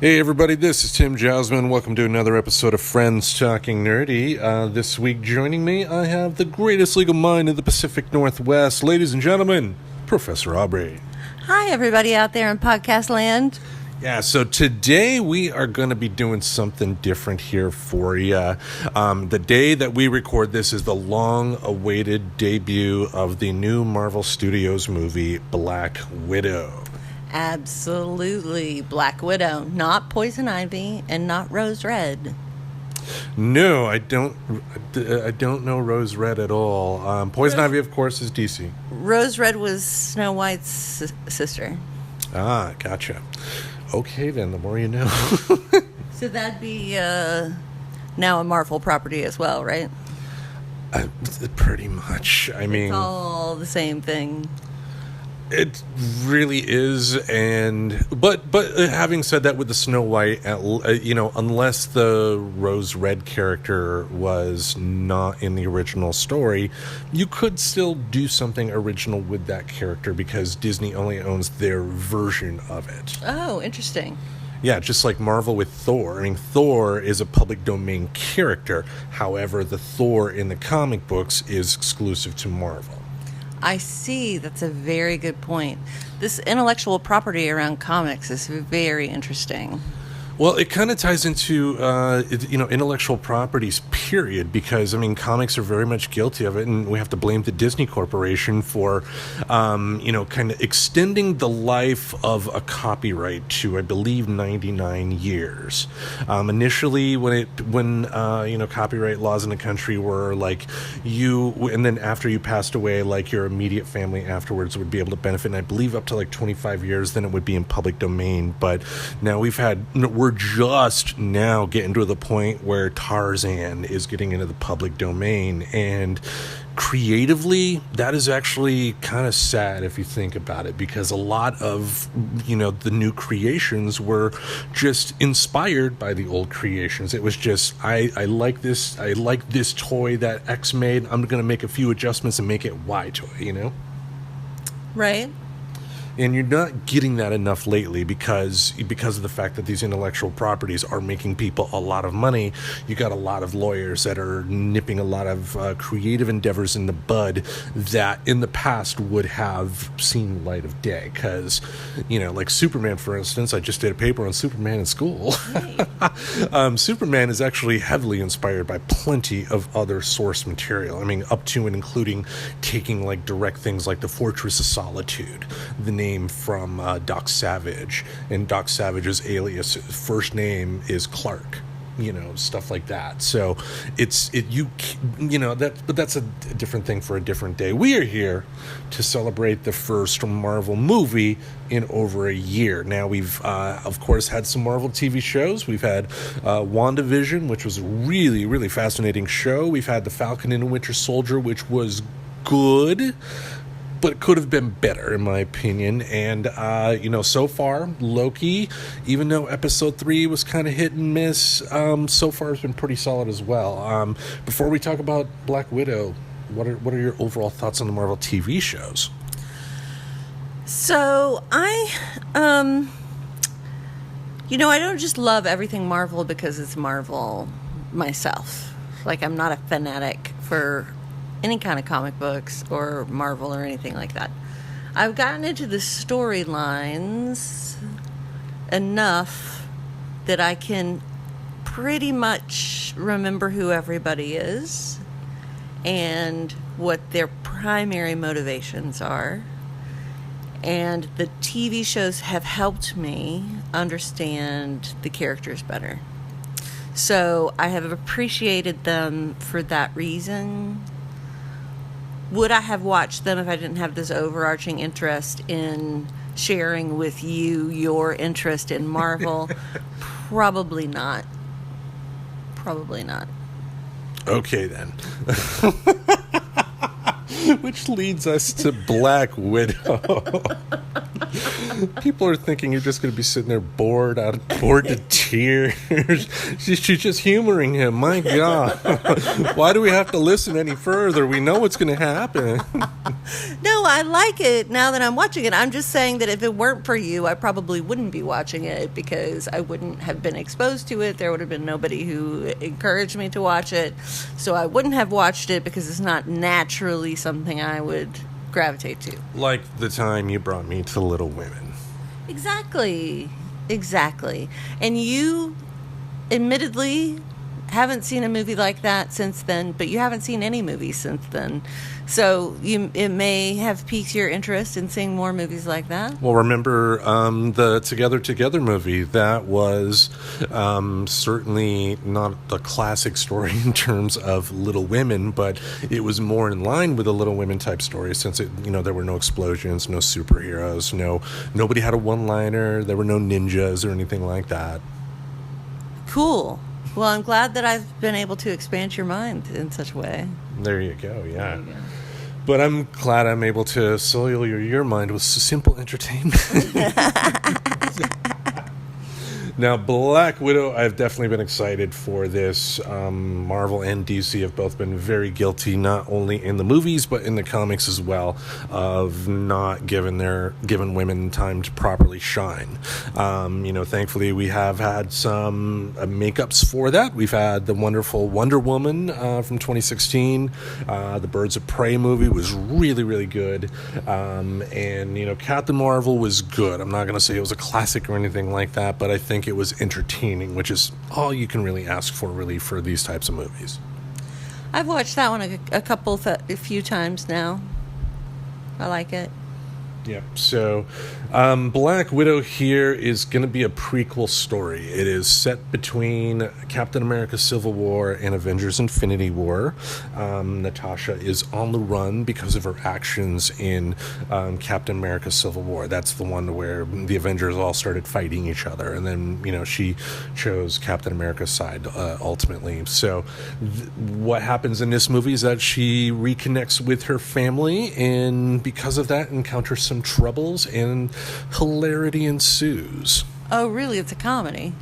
Hey everybody, this is Tim Jousma, and welcome to another episode of Friends Talking Nerdy. This week joining me, I have the greatest legal mind in the Pacific Northwest. Ladies and gentlemen, Professor Aubrey. Hi everybody out there in podcast land. Yeah, so today we are going to be doing something different here for you. The day that we record this is the long-awaited debut of the new Marvel Studios movie, Black Widow. Absolutely. Black Widow, not Poison Ivy and not Rose Red. No, I don't know Rose Red at all. Poison Ivy, of course, is DC. Rose Red was Snow White's sister. Ah, gotcha. Okay, then, the more you know. So that'd be now a Marvel property as well, right? Pretty much. I mean, it's all the same thing. It really is, but having said that, with the Snow White, unless the Rose Red character was not in the original story, you could still do something original with that character because Disney only owns their version of it. Oh, interesting. Yeah, just like Marvel with Thor. I mean, Thor is a public domain character. However, the Thor in the comic books is exclusive to Marvel. I see. That's a very good point. This intellectual property around comics is very interesting. Well, it kind of ties into, intellectual properties, period, because, I mean, comics are very much guilty of it, and we have to blame the Disney Corporation for, kind of extending the life of a copyright to, I believe, 99 years. Initially, when copyright laws in the country were, like, and then after you passed away, like, your immediate family afterwards would be able to benefit, and I believe up to, like, 25 years, then it would be in public domain, but now we're just now getting to the point where Tarzan is getting into the public domain, and creatively that is actually kind of sad if you think about it, because a lot of the new creations were just inspired by the old creations. It was just I like this toy that X made, I'm going to make a few adjustments and make it Y toy, Right. And you're not getting that enough lately because of the fact that these intellectual properties are making people a lot of money. You got a lot of lawyers that are nipping a lot of creative endeavors in the bud that in the past would have seen light of day. Because, like Superman, for instance, I just did a paper on Superman in school. Superman is actually heavily inspired by plenty of other source material. I mean, up to and including taking like direct things like the Fortress of Solitude, the name from Doc Savage, and Doc Savage's alias first name is Clark, stuff like that. So but that's a different thing for a different day. We are here to celebrate the first Marvel movie in over a year. Now we've of course had some Marvel TV shows. We've had WandaVision, which was a really, really fascinating show. We've had The Falcon and the Winter Soldier, which was good, but could have been better, in my opinion. And, so far, Loki, even though episode 3 was kind of hit and miss, so far has been pretty solid as well. Before we talk about Black Widow, what are your overall thoughts on the Marvel TV shows? So, I don't just love everything Marvel because it's Marvel myself. Like, I'm not a fanatic for any kind of comic books or Marvel or anything like that. I've gotten into the storylines enough that I can pretty much remember who everybody is and what their primary motivations are. And the TV shows have helped me understand the characters better. So I have appreciated them for that reason. Would I have watched them if I didn't have this overarching interest in sharing with you your interest in Marvel? Probably not. Probably not. Okay, then. Which leads us to Black Widow. People are thinking you're just going to be sitting there bored to tears. She's just humoring him. My God. Why do we have to listen any further? We know what's going to happen. No, I like it now that I'm watching it. I'm just saying that if it weren't for you, I probably wouldn't be watching it because I wouldn't have been exposed to it. There would have been nobody who encouraged me to watch it. So I wouldn't have watched it because it's not naturally something I would gravitate to. Like the time you brought me to Little Women. Exactly. And you admittedly haven't seen a movie like that since then, but you haven't seen any movies since then. So it may have piqued your interest in seeing more movies like that. Well, remember the Together movie? That was certainly not a classic story in terms of Little Women, but it was more in line with a Little Women type story since there were no explosions, no superheroes, nobody had a one-liner, there were no ninjas or anything like that. Cool. Well, I'm glad that I've been able to expand your mind in such a way. There you go, yeah. But I'm glad I'm able to soil your mind with simple entertainment. Now, Black Widow, I've definitely been excited for this. Marvel and DC have both been very guilty, not only in the movies, but in the comics as well, of not giving women time to properly shine. Thankfully, we have had some makeups for that. We've had the wonderful Wonder Woman from 2016. The Birds of Prey movie was really, really good. And Captain Marvel was good. I'm not going to say it was a classic or anything like that, but I think it was entertaining, which is all you can really ask for, really, for these types of movies. I've watched that one a few times now. I like it. Yeah, so Black Widow here is going to be a prequel story. It is set between Captain America Civil War and Avengers Infinity War. Natasha is on the run because of her actions in Captain America Civil War. That's the one where the Avengers all started fighting each other, and then she chose Captain America's side ultimately. So what happens in this movie is that she reconnects with her family, and because of that encounters some troubles and hilarity ensues. Oh, really? It's a comedy?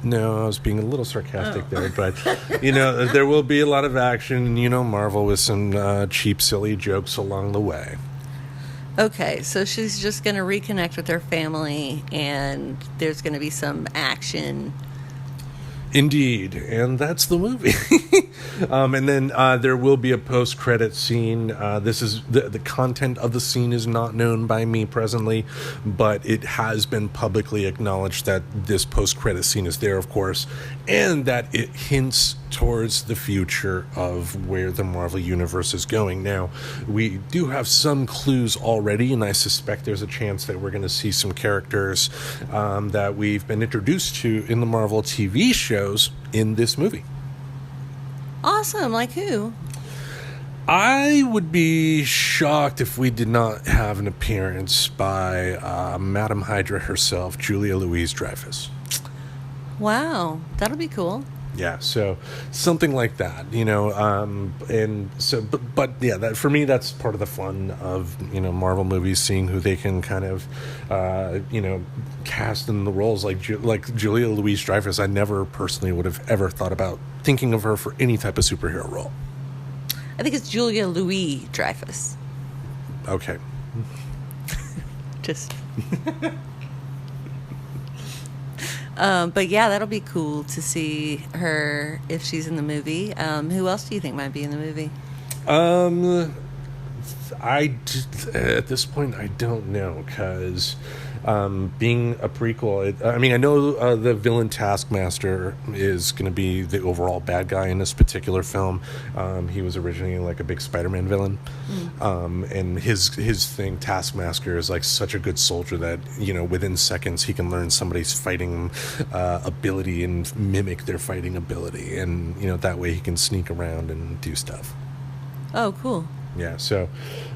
No, I was being a little sarcastic there, but there will be a lot of action, Marvel with some cheap, silly jokes along the way. Okay, so she's just going to reconnect with her family, and there's going to be some action. Indeed, and that's the movie. And then there will be a post-credit scene. This is the content of the scene is not known by me presently, but it has been publicly acknowledged that this post-credit scene is there, of course, and that it hints towards the future of where the Marvel Universe is going. Now, we do have some clues already, and I suspect there's a chance that we're going to see some characters that we've been introduced to in the Marvel TV shows in this movie. Awesome. Like who? I would be shocked if we did not have an appearance by Madame Hydra herself, Julia Louis-Dreyfus. Wow. That'll be cool. Yeah, so something like that, and so, but yeah, that for me, that's part of the fun of, Marvel movies, seeing who they can kind of, cast in the roles like Julia Louis-Dreyfus. I never personally would have ever thought about thinking of her for any type of superhero role. I think it's Julia Louis-Dreyfus. Okay. Just... but yeah, that'll be cool to see her if she's in the movie. Who else do you think might be in the movie? At this point, I don't know, because being a prequel, I know the villain Taskmaster is going to be the overall bad guy in this particular film. He was originally like a big Spider-Man villain. And his thing, Taskmaster, is like such a good soldier that, within seconds he can learn somebody's fighting ability and mimic their fighting ability. And, that way he can sneak around and do stuff. Oh, cool. Yeah, so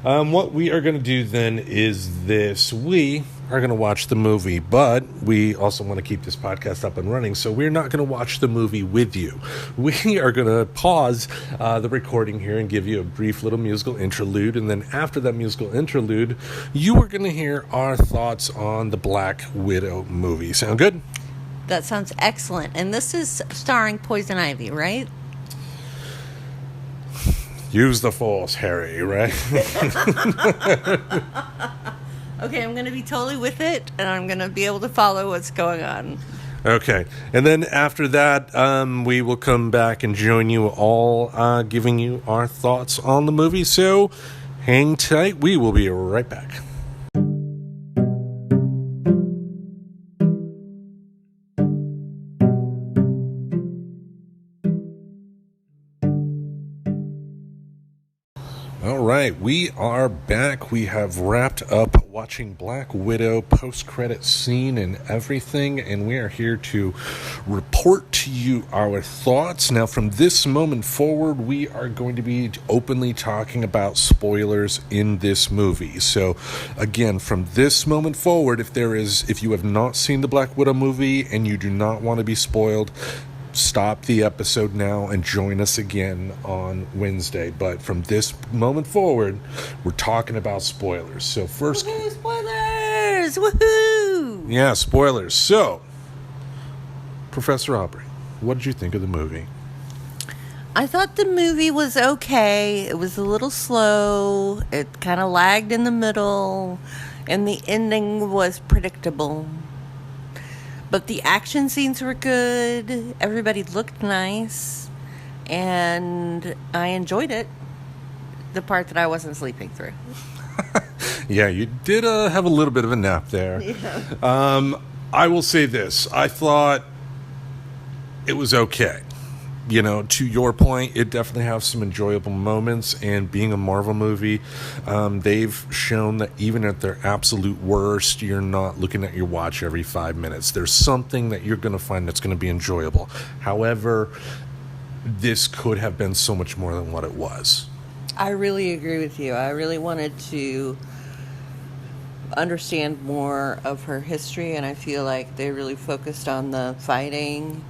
what we are going to do then is this. We are going to watch the movie, but we also want to keep this podcast up and running, so we're not going to watch the movie with you. We are going to pause the recording here and give you a brief little musical interlude, and then after that musical interlude, you are going to hear our thoughts on the Black Widow movie. Sound good? That sounds excellent. And this is starring Poison Ivy, right? Use the Force, Harry, right? Okay, I'm going to be totally with it, and I'm going to be able to follow what's going on. Okay, and then after that, we will come back and join you all, giving you our thoughts on the movie. So hang tight. We will be right back. All right, we are back. We have wrapped up watching Black Widow, post-credit scene and everything, and we are here to report to you our thoughts. Now, from this moment forward, we are going to be openly talking about spoilers in this movie. So, again, from this moment forward, if you have not seen the Black Widow movie and you do not want to be spoiled, stop the episode now and join us again on Wednesday. But from this moment forward, we're talking about spoilers. So first... Woohoo, spoilers! Woohoo! Yeah, spoilers. So, Professor Aubrey, what did you think of the movie? I thought the movie was okay. It was a little slow. It kind of lagged in the middle. And the ending was predictable. But the action scenes were good. Everybody looked nice. And I enjoyed it. The part that I wasn't sleeping through. Yeah, you did have a little bit of a nap there. Yeah. I will say this. I thought it was okay. You know, to your point, it definitely has some enjoyable moments, and being a Marvel movie, they've shown that even at their absolute worst, you're not looking at your watch every 5 minutes. There's something that you're going to find that's going to be enjoyable. However, this could have been so much more than what it was. I really agree with you. I really wanted to understand more of her history, and I feel like they really focused on the fighting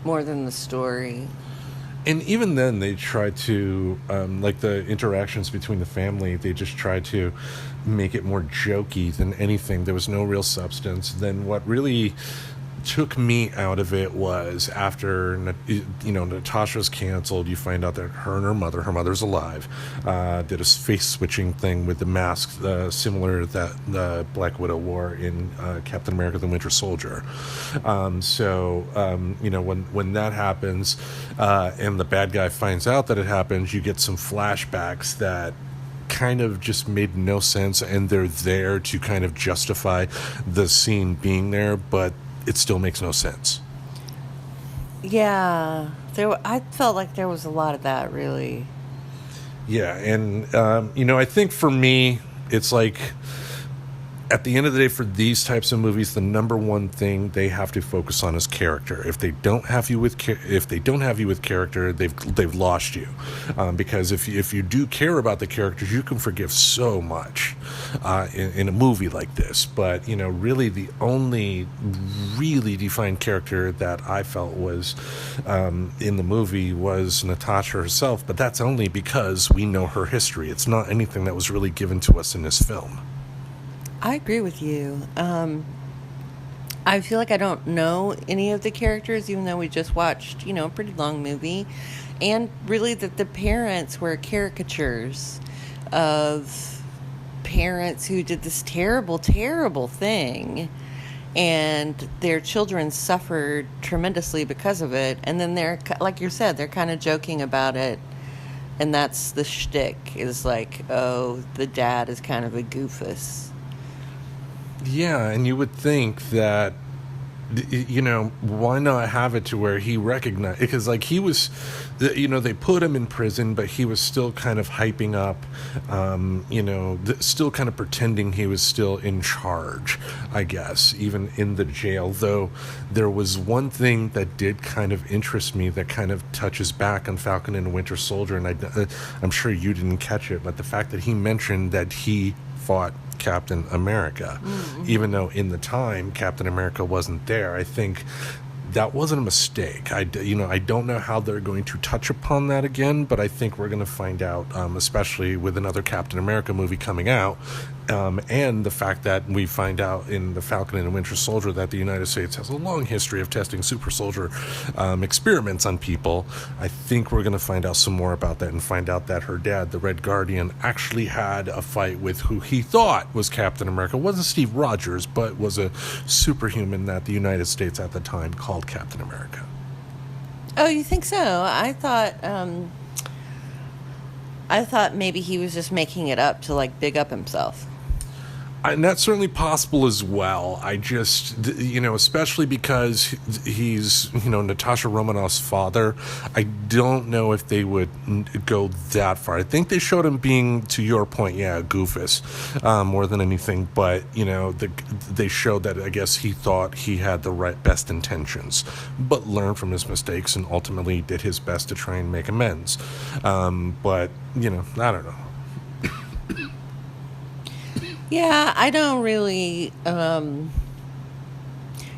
more than the story. And even then, they tried to, like the interactions between the family, they just tried to make it more jokey than anything. There was no real substance. Then what really took me out of it was after, Natasha's canceled, you find out that her and her mother's alive, did a face switching thing with the mask, similar that the Black Widow wore in Captain America the Winter Soldier. When that happens, and the bad guy finds out that it happens, you get some flashbacks that kind of just made no sense, and they're there to kind of justify the scene being there, but it still makes no sense. Yeah, I felt like there was a lot of that, really. Yeah, and, I think for me, it's like, at the end of the day, for these types of movies, the number one thing they have to focus on is character. If they don't have you with character, they've lost you. Because if you do care about the characters, you can forgive so much in a movie like this. But really, the only really defined character that I felt was in the movie was Natasha herself. But that's only because we know her history. It's not anything that was really given to us in this film. I agree with you. I feel like I don't know any of the characters, even though we just watched, a pretty long movie. And really that the parents were caricatures of parents who did this terrible, terrible thing. And their children suffered tremendously because of it. And then they're, like you said, they're kind of joking about it. And that's the shtick, is like, oh, the dad is kind of a goofus. Yeah, and you would think that why not have it to where he recognized, because like he was, they put him in prison, but he was still kind of hyping up, still kind of pretending he was still in charge, I guess, even in the jail. Though there was one thing that did kind of interest me that kind of touches back on Falcon and the Winter Soldier, and I'm sure you didn't catch it, but the fact that he mentioned that he fought Captain America, even though in the time Captain America wasn't there. I think that wasn't a mistake. I don't know how they're going to touch upon that again, but I think we're going to find out, especially with another Captain America movie coming out, and the fact that we find out in the Falcon and the Winter Soldier that the United States has a long history of testing super soldier experiments on people. I think we're going to find out some more about that and find out that her dad, the Red Guardian, actually had a fight with who he thought was Captain America. It wasn't Steve Rogers, but was a superhuman that the United States at the time called Captain America. Oh, you think so? I thought maybe he was just making it up to like big up himself. And that's certainly possible as well. I just, especially because he's, Natasha Romanoff's father, I don't know if they would go that far. I think they showed him being, to your point, a goofus more than anything. But, they showed that, I guess, he thought he had the best intentions, but learned from his mistakes and ultimately did his best to try and make amends. But, I don't know. Yeah, I don't really, I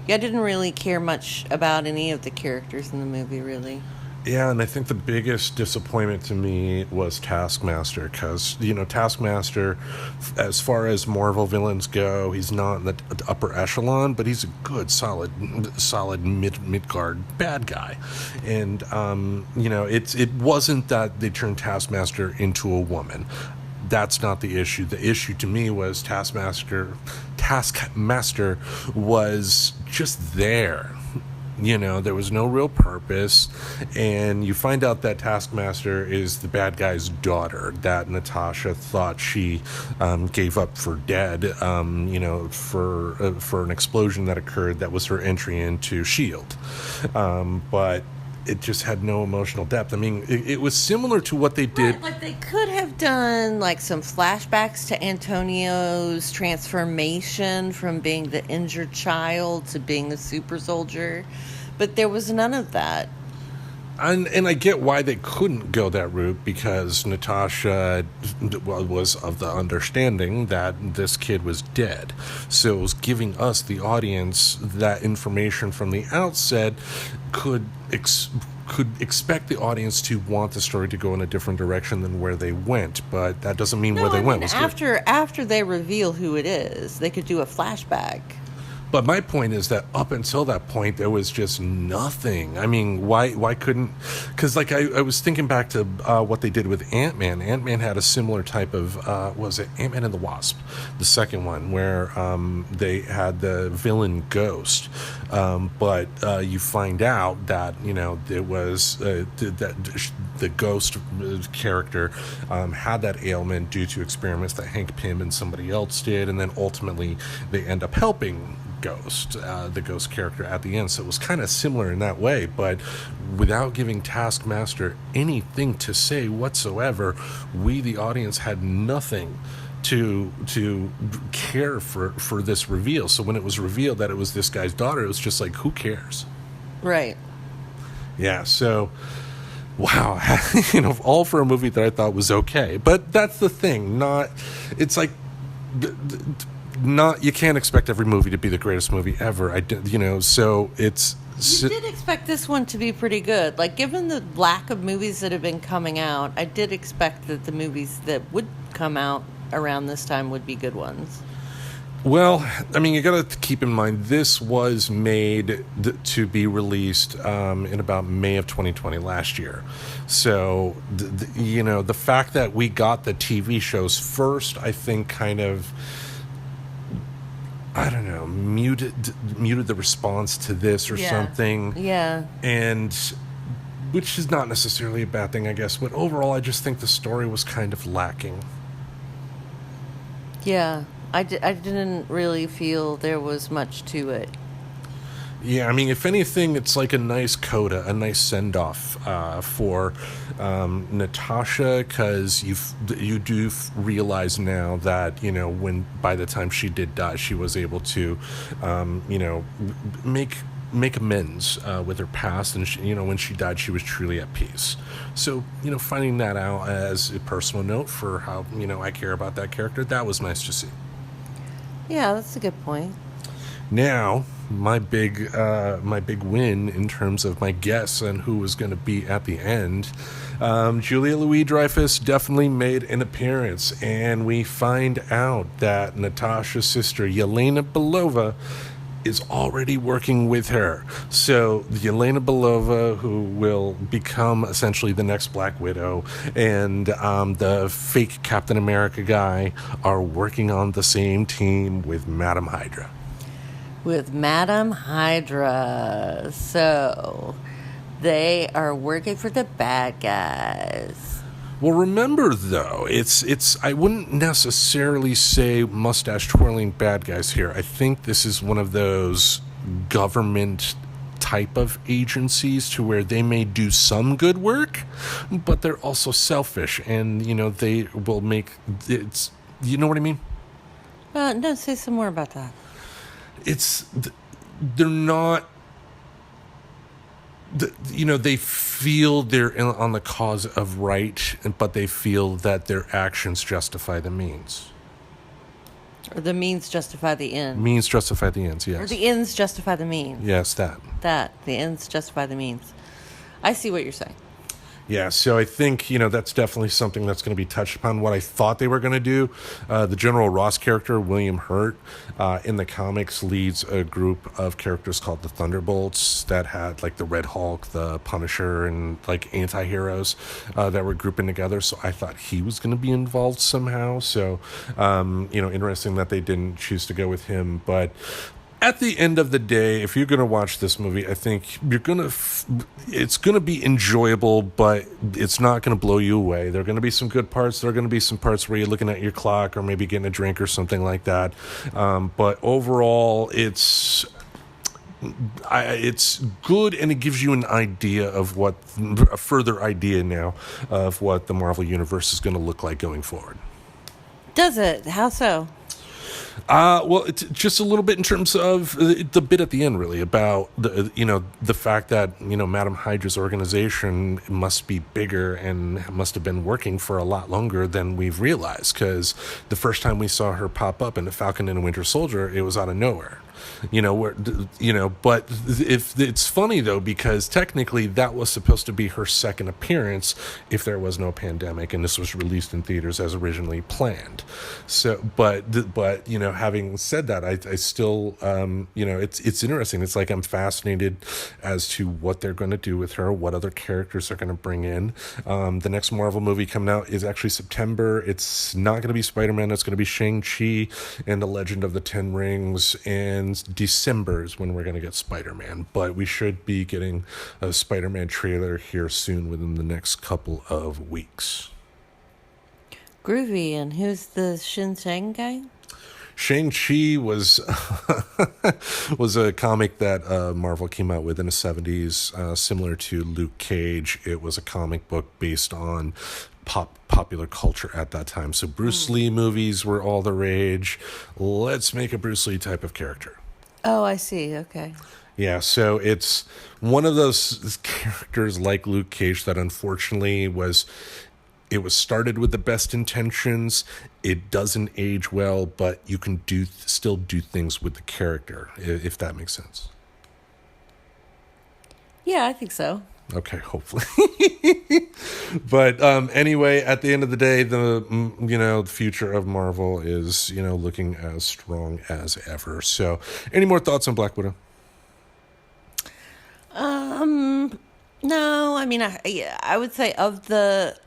didn't really care much about any of the characters in the movie, really. Yeah, and I think the biggest disappointment to me was Taskmaster, because, Taskmaster, as far as Marvel villains go, he's not in the upper echelon, but he's a good, solid mid-guard bad guy. And, it wasn't that they turned Taskmaster into a woman. That's not the issue. The issue to me was Taskmaster was just there. There was no real purpose, and you find out that Taskmaster is the bad guy's daughter that Natasha thought she gave up for dead, for an explosion that occurred that was her entry into S.H.I.E.L.D. But it just had no emotional depth. I mean, it was similar to what they did. Right, like they could have done like some flashbacks to Antonio's transformation from being the injured child to being a super soldier, but there was none of that. And I get why they couldn't go that route, because Natasha was of the understanding that this kid was dead. So it was giving us, the audience, that information from the outset could expect the audience to want the story to go in a different direction than where they went. But that doesn't mean where they went was good. After they reveal who it is, they could do a flashback. But my point is that up until that point, there was just nothing. I mean, why couldn't... Because, like, I was thinking back to what they did with Ant-Man. Ant-Man had a similar type of... was it Ant-Man and the Wasp? The second one, where they had the villain Ghost. But you find out that, it was... that the Ghost character had that ailment due to experiments that Hank Pym and somebody else did. And then ultimately, they end up helping Ghost, the Ghost character at the end. So it was kind of similar in that way, but without giving Taskmaster anything to say whatsoever, we, the audience, had nothing to care for this reveal. So when it was revealed that it was this guy's daughter, it was just like, who cares? Right. Yeah, so... Wow, all for a movie that I thought was okay. But that's the thing, it's like... you can't expect every movie to be the greatest movie ever. So it's... You did expect this one to be pretty good. Like, given the lack of movies that have been coming out, I did expect that the movies that would come out around this time would be good ones. Well, I mean, you got to keep in mind, this was made to be released in about May of 2020, last year. So, the fact that we got the TV shows first, I think kind of... I don't know, muted the response to this or something. Yeah. And which is not necessarily a bad thing, I guess. But overall, I just think the story was kind of lacking. Yeah. I didn't really feel there was much to it. Yeah, I mean, if anything, it's like a nice coda, a nice send-off for Natasha, because you do realize now that, when by the time she did die, she was able to, make amends with her past, and when she died, she was truly at peace. So, finding that out as a personal note for how I care about that character, that was nice to see. Yeah, that's a good point. Now, my big win in terms of my guess on who was going to be at the end, Julia Louis-Dreyfus definitely made an appearance, and we find out that Natasha's sister Yelena Belova is already working with her. So Yelena Belova, who will become essentially the next Black Widow, and the fake Captain America guy are working on the same team with Madam Hydra. With Madam Hydra. So they are working for the bad guys. Well, remember though, it's I wouldn't necessarily say mustache twirling bad guys here. I think this is one of those government type of agencies to where they may do some good work, but they're also selfish, and they will make it's. You know what I mean? No, say some more about that. They're not, they feel they're on the cause of right, but they feel that their actions justify the means. Or the means justify the end. Means justify the ends, yes. Or the ends justify the means. Yes, that. The ends justify the means. I see what you're saying. Yeah, so I think, that's definitely something that's going to be touched upon. What I thought they were going to do, the General Ross character, William Hurt, in the comics leads a group of characters called the Thunderbolts that had, like, the Red Hulk, the Punisher, and, like, anti-heroes that were grouping together. So I thought he was going to be involved somehow. So, interesting that they didn't choose to go with him. But at the end of the day, if you're going to watch this movie, I think you're going to it's going to be enjoyable, but it's not going to blow you away. There are going to be some good parts. There are going to be some parts where you're looking at your clock or maybe getting a drink or something like that. But overall, it's good, and it gives you an idea of a further idea now of what the Marvel Universe is going to look like going forward. Does it? How so? Well, it's just a little bit in terms of the bit at the end, really, about the fact that, Madam Hydra's organization must be bigger and must have been working for a lot longer than we've realized, because the first time we saw her pop up in The Falcon and the Winter Soldier, it was out of nowhere. But if it's funny though, because technically that was supposed to be her second appearance if there was no pandemic, and this was released in theaters as originally planned. So, but having said that, I still, it's interesting. It's like I'm fascinated as to what they're going to do with her, what other characters they're going to bring in. The next Marvel movie coming out is actually September. It's not going to be Spider-Man. It's going to be Shang-Chi and the Legend of the Ten Rings, and December is when we're going to get Spider-Man, but we should be getting a Spider-Man trailer here soon within the next couple of weeks. Groovy. And who's the Shang guy? Shang-Chi was was a comic that Marvel came out with in the 70s, similar to Luke Cage. It was a comic book based on popular culture at that time. So Bruce Lee movies were all the rage. Let's make a Bruce Lee type of character. Oh, I see. Okay. Yeah, so it's one of those characters like Luke Cage that unfortunately it was started with the best intentions. It doesn't age well, but you can still do things with the character, if that makes sense. Yeah, I think so. Okay, hopefully. But anyway, at the end of the day, the future of Marvel is looking as strong as ever. So, any more thoughts on Black Widow? No. I mean, I would say of the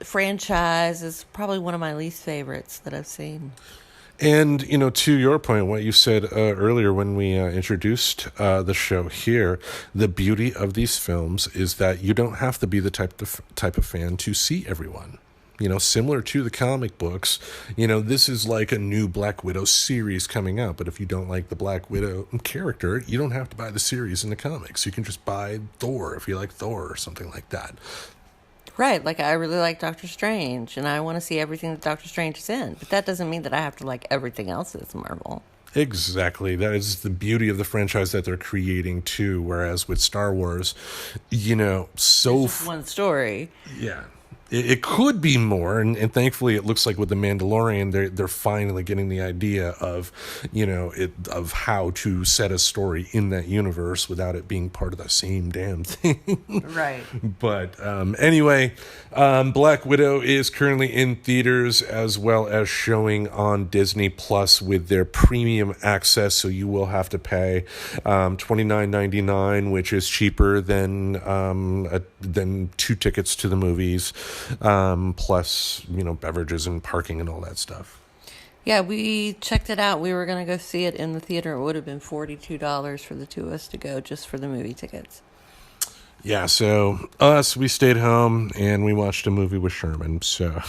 franchise, is probably one of my least favorites that I've seen. And, to your point, what you said earlier when we introduced the show here, the beauty of these films is that you don't have to be the type of fan to see everyone. similar to the comic books. This is like a new Black Widow series coming out, but if you don't like the Black Widow character, you don't have to buy the series in the comics. You can just buy Thor if you like Thor or something like that. Right, like I really like Doctor Strange, and I want to see everything that Doctor Strange is in, but that doesn't mean that I have to like everything else that's Marvel. Exactly. That is the beauty of the franchise that they're creating too, whereas with Star Wars, It's just one story. Yeah. It could be more, and thankfully it looks like with The Mandalorian, they're finally getting the idea of, of how to set a story in that universe without it being part of the same damn thing. Right. But anyway, Black Widow is currently in theaters as well as showing on Disney Plus with their premium access, so you will have to pay $29.99, which is cheaper than 2 tickets to the movies. Plus, beverages and parking and all that stuff. Yeah, we checked it out. We were going to go see it in the theater. It would have been $42 for the two of us to go just for the movie tickets. Yeah, so we stayed home and we watched a movie with Sherman. So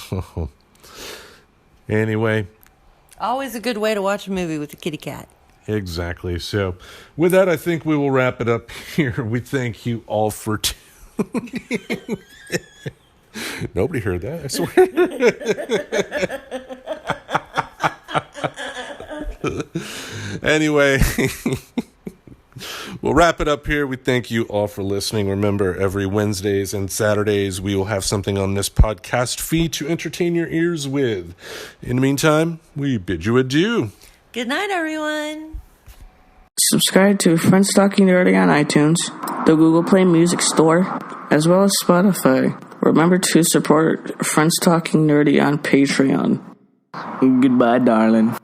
anyway. Always a good way to watch a movie with a kitty cat. Exactly. So with that, I think we will wrap it up here. We thank you all for tuning in. Nobody heard that, I swear. Anyway, we'll wrap it up here. We thank you all for listening. Remember, every Wednesdays and Saturdays, we will have something on this podcast feed to entertain your ears with. In the meantime, we bid you adieu. Good night, everyone. Subscribe to Friends Talking Nerdy on iTunes, the Google Play Music Store, as well as Spotify. Remember to support Friends Talking Nerdy on Patreon. Goodbye, darling.